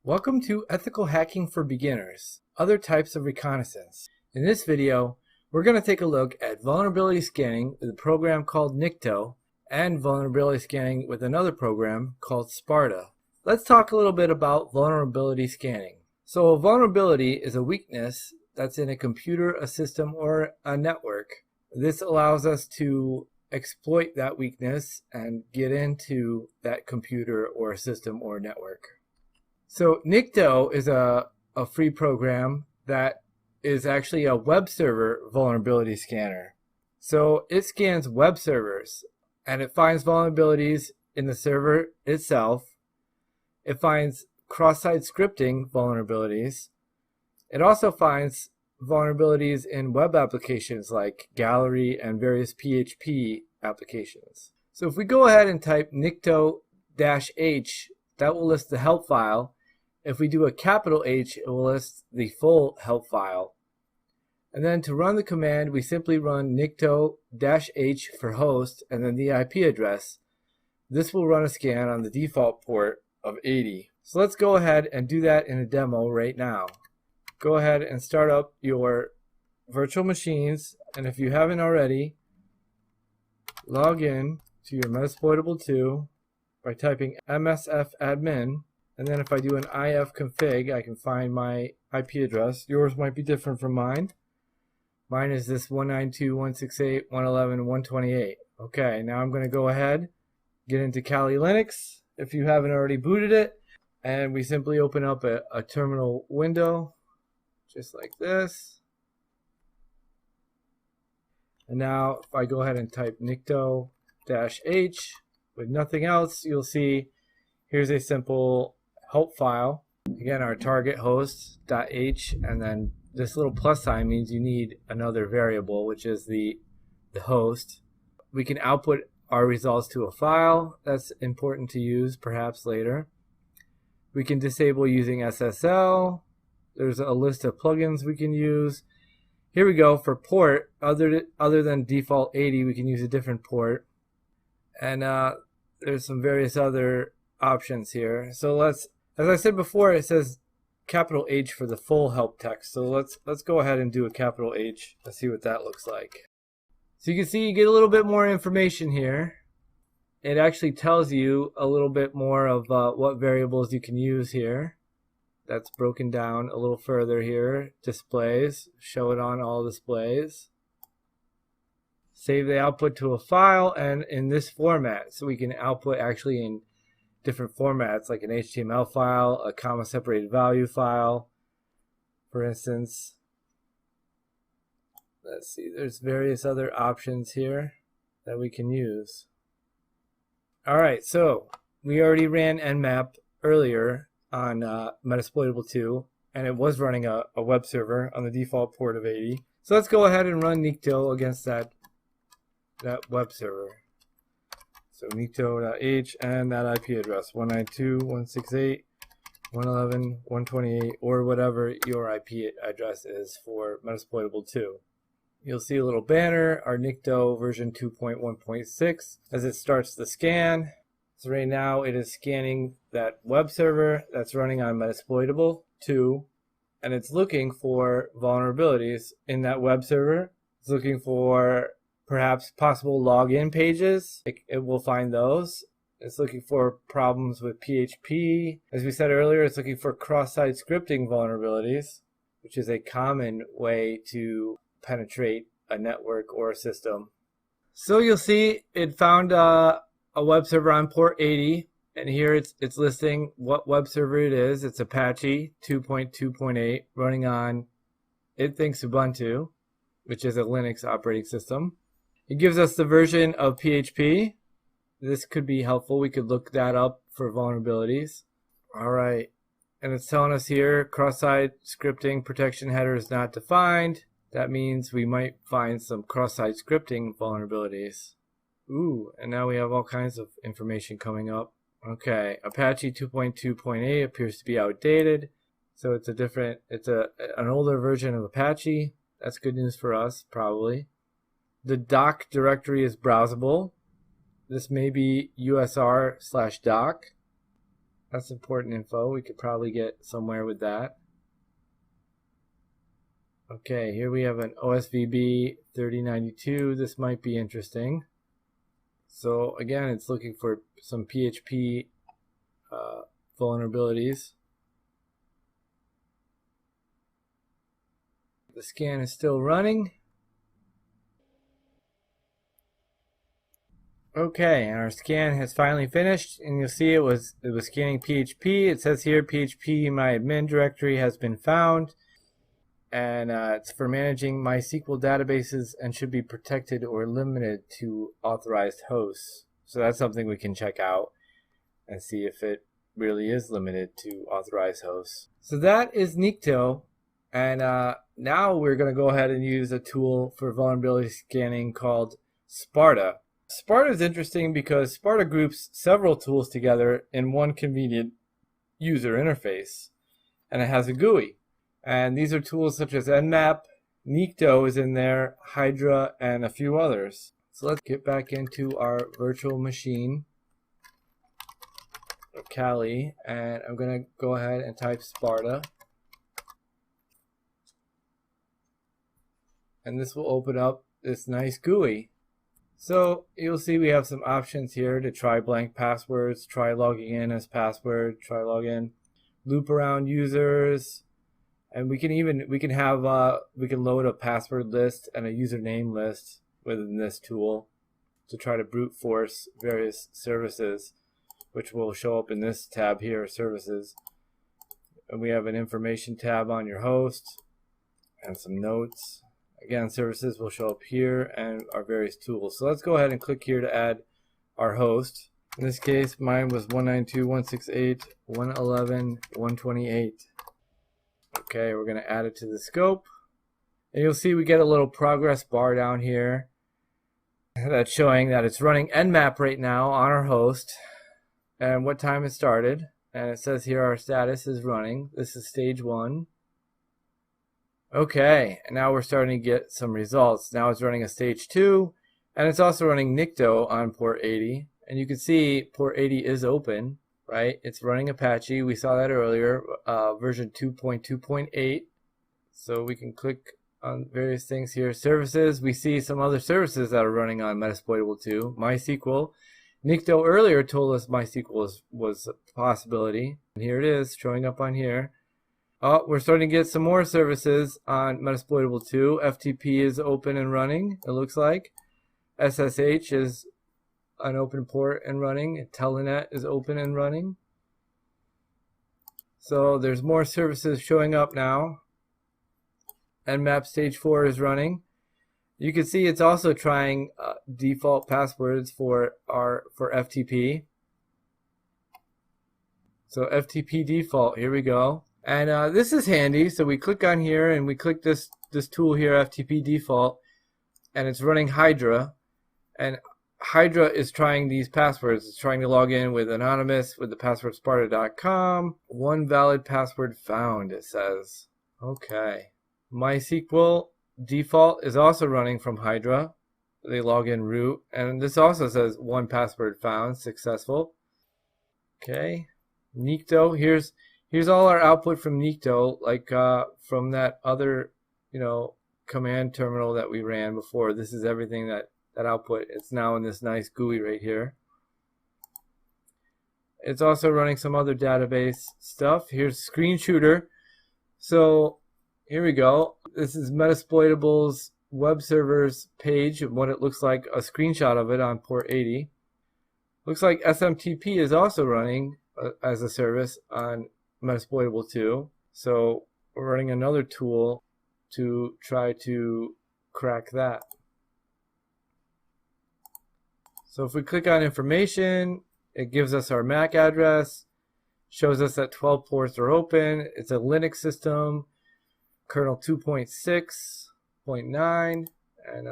Welcome to Ethical Hacking for Beginners, Other Types of Reconnaissance. In this video, we're going to take a look at vulnerability scanning with a program called Nikto and vulnerability scanning with another program called Sparta. Let's talk a little bit about vulnerability scanning. So a vulnerability is a weakness that's in a computer, a system, or a network. This allows us to exploit that weakness and get into that computer or system or network. So Nikto is a free program that is actually a web server vulnerability scanner. So it scans web servers and it finds vulnerabilities in the server itself. It finds cross-site scripting vulnerabilities. It also finds vulnerabilities in web applications like Gallery and various PHP applications. So if we go ahead and type Nikto-H, that will list the help file. If we do a capital H, it will list the full help file. And then to run the command, we simply run Nikto-H for host and then the IP address. This will run a scan on the default port of 80. So let's go ahead and do that in a demo right now. Go ahead and start up your virtual machines, and if you haven't already, log in to your Metasploitable 2 by typing msfadmin. And then if I do an ifconfig, I can find my IP address. Yours might be different from mine. Mine is this 192.168.111.128. Okay, now I'm going to go ahead, get into Kali Linux if you haven't already booted it. And we simply open up a terminal window, just like this. And now if I go ahead and type Nikto-H with nothing else, you'll see here's a simple help file. Again, our target host.h, and then this little plus sign means you need another variable, which is the host. We can output our results to a file. That's important to use perhaps later. We can disable using SSL. There's a list of plugins we can use. Here we go. For port, other than default 80, we can use a different port. And there's some various other options here. So let's, as I said before, it says capital H for the full help text. So let's go ahead and do a capital H. Let's see what that looks like. So you can see you get a little bit more information here. It actually tells you a little bit more of what variables you can use here. That's broken down a little further here. Displays, show it on all displays. Save the output to a file and in this format. So we can output actually in different formats like an HTML file, a comma separated value file, for instance. Let's see, there's various other options here that we can use. Alright, so we already ran Nmap earlier on Metasploitable 2, and it was running a web server on the default port of 80. So let's go ahead and run Nikto against that web server. So Nikto.h and that IP address, 192.168.111.128, or whatever your IP address is for Metasploitable 2. You'll see a little banner, our Nikto version 2.1.6, as it starts the scan. So right now it is scanning that web server that's running on Metasploitable 2, and it's looking for vulnerabilities in that web server. It's looking for perhaps possible login pages. It will find those. It's looking for problems with PHP. As we said earlier, it's looking for cross-site scripting vulnerabilities, which is a common way to penetrate a network or a system. So you'll see it found a web server on port 80, and here it's listing what web server it is. It's Apache 2.2.8 running on, it thinks, Ubuntu, which is a Linux operating system. It gives us the version of PHP. This could be helpful. We could look that up for vulnerabilities. All right, and it's telling us here cross-site scripting protection header is not defined. That means we might find some cross-site scripting vulnerabilities. Ooh, and now we have all kinds of information coming up. Okay, Apache 2.2.8 appears to be outdated. So it's an older version of Apache. That's good news for us, probably. The doc directory is browsable. This may be usr/doc. That's important info. We could probably get somewhere with that. Okay, here we have an OSVB 3092. This might be interesting. So again, it's looking for some PHP vulnerabilities. The scan is still running. Okay, and our scan has finally finished, and you'll see it was scanning PHP. It says here PHP my admin directory has been found, and it's for managing MySQL databases and should be protected or limited to authorized hosts. So that's something we can check out and see if it really is limited to authorized hosts. So that is Nikto, and now we're going to go ahead and use a tool for vulnerability scanning called Sparta. Sparta is interesting because Sparta groups several tools together in one convenient user interface, and it has a GUI. And these are tools such as Nmap, Nikto is in there, Hydra, and a few others. So let's get back into our virtual machine, Kali, and I'm going to go ahead and type Sparta. And this will open up this nice GUI. So you'll see we have some options here to try blank passwords, try logging in as password, try login, loop around users, and we can load a password list and a username list within this tool to try to brute force various services, which will show up in this tab here, services. And we have an information tab on your host and some notes. Again, services will show up here and our various tools. So let's go ahead and click here to add our host. In this case, mine was 192.168.111.128. Okay, we're going to add it to the scope. And you'll see we get a little progress bar down here that's showing that it's running Nmap right now on our host and what time it started. And it says here our status is running. This is stage 1. Okay, and now we're starting to get some results. Now it's running a stage 2, and it's also running Nikto on port 80. And you can see port 80 is open, right? It's running Apache. We saw that earlier, version 2.2.8. So we can click on various things here. Services, we see some other services that are running on Metasploitable 2. MySQL. Nikto earlier told us MySQL was a possibility. And here it is, showing up on here. Oh, we're starting to get some more services on Metasploitable 2. FTP is open and running, it looks like. SSH is an open port and running. Telnet is open and running. So there's more services showing up now. Nmap stage 4 is running. You can see it's also trying default passwords for FTP. So FTP default, here we go. And this is handy. So we click on here and we click this tool here, FTP default, and it's running Hydra. And Hydra is trying these passwords. It's trying to log in with anonymous with the password sparta.com. One valid password found, it says. Okay. MySQL default is also running from Hydra. They log in root, and this also says one password found, successful. Okay. Nikto, here's all our output from Nikto, like from that other, command terminal that we ran before. This is everything that output. It's now in this nice GUI right here. It's also running some other database stuff. Here's Screen Shooter. So here we go. This is Metasploitable's web servers page and what it looks like, a screenshot of it on port 80. Looks like SMTP is also running as a service on Metasploitable 2. So we're running another tool to try to crack that. So if we click on information, it gives us our MAC address, shows us that 12 ports are open. It's a Linux system, kernel 2.6.9, and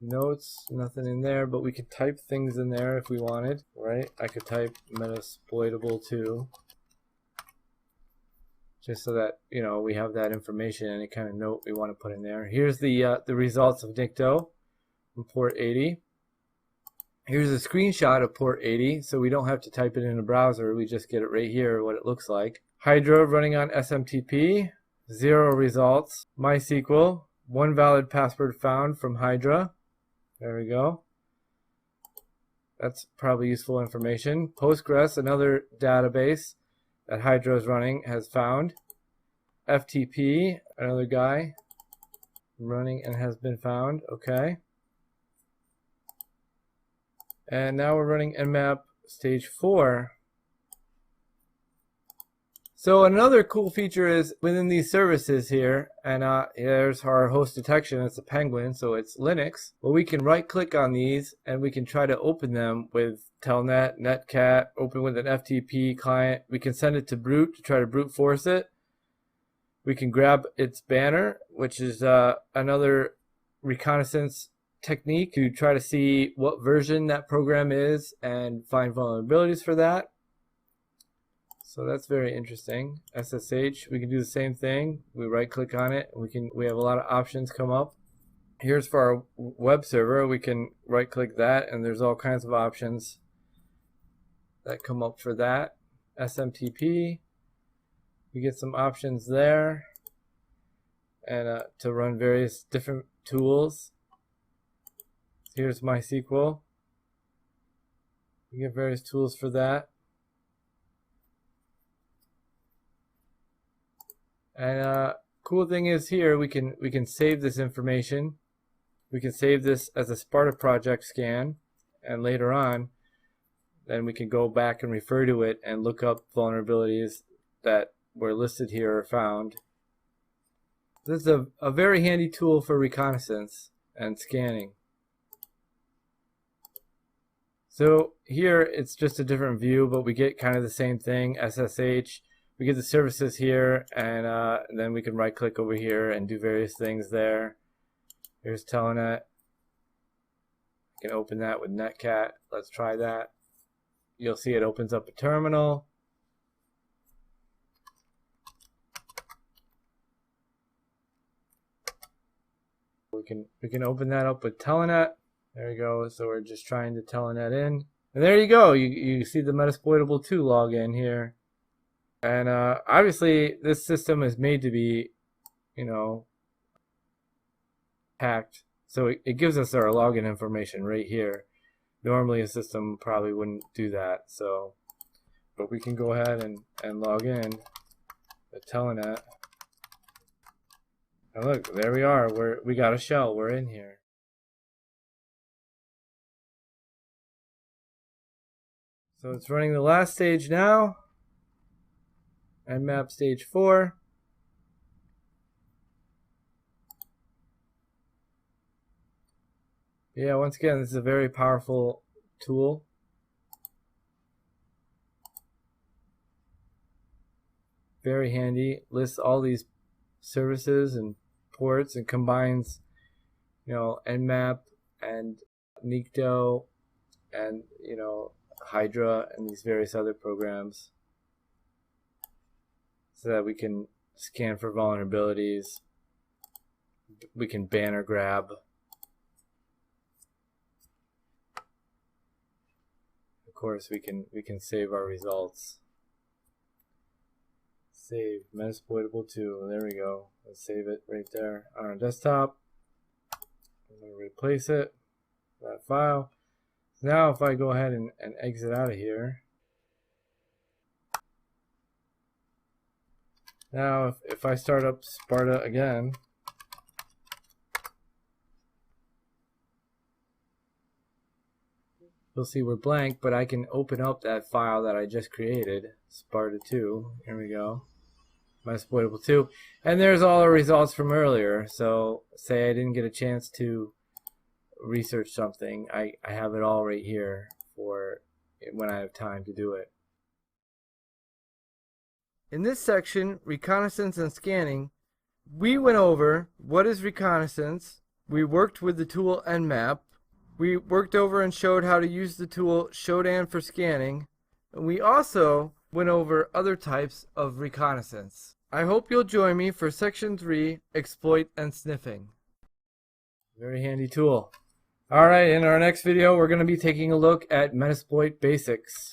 notes, nothing in there, but we could type things in there if we wanted, right? I could type Metasploitable 2, just so that, we have that information, any kind of note we want to put in there. Here's the results of Nikto from port 80. Here's a screenshot of port 80, so we don't have to type it in a browser. We just get it right here, what it looks like. Hydra running on SMTP, 0 results. MySQL, 1 valid password found from Hydra. There we go. That's probably useful information. Postgres, another database that Hydra is running, has found. FTP, another guy running and has been found. Okay. And now we're running Nmap stage 4. So another cool feature is within these services here, and there's our host detection. It's a Penguin, so it's Linux. But we can right click on these and we can try to open them with Telnet, Netcat, open with an FTP client. We can send it to brute to try to brute force it. We can grab its banner, which is another reconnaissance technique to try to see what version that program is and find vulnerabilities for that. So that's very interesting. SSH, we can do the same thing. We right click on it. We have a lot of options come up. Here's for our web server. We can right click that and there's all kinds of options that come up for that. SMTP, we get some options there, and to run various different tools. Here's MySQL. We get various tools for that. And cool thing is here we can save this information. We can save this as a Sparta project scan, and later on then we can go back and refer to it and look up vulnerabilities that were listed here or found. This is a very handy tool for reconnaissance and scanning. So here it's just a different view, but we get kind of the same thing. SSH. We get the services here, and then we can right click over here and do various things there. Here's Telnet. You can open that with Netcat. Let's try that. You'll see it opens up a terminal. We can open that up with Telnet. There we go. So we're just trying to Telnet in. And there you go. You see the Metasploitable 2 login here. And obviously this system is made to be, hacked. So it gives us our login information right here. Normally a system probably wouldn't do that. But we can go ahead and log in the Telnet. And look, there we are. We got a shell. We're in here. So it's running the last stage now. Nmap stage 4. Yeah, once again, this is a very powerful tool. Very handy. Lists all these services and ports and combines, Nmap and Nikto and, Hydra and these various other programs, so that we can scan for vulnerabilities. We can banner grab. Of course, we can save our results. Save Metasploitable 2. There we go. Let's save it right there on our desktop. I'm going to replace it, that file. Now if I go ahead and exit out of here. Now if I start up Sparta again, you'll see we're blank, but I can open up that file that I just created, Sparta 2. Here we go. Metasploitable 2. And there's all the results from earlier. So say I didn't get a chance to research something, I have it all right here for when I have time to do it. In this section, reconnaissance and scanning, we went over what is reconnaissance. We worked with the tool Nmap. We worked over and showed how to use the tool Shodan for scanning. And we also went over other types of reconnaissance. I hope you'll join me for section 3, exploit and sniffing. Very handy tool. Alright, in our next video we're going to be taking a look at Metasploit basics.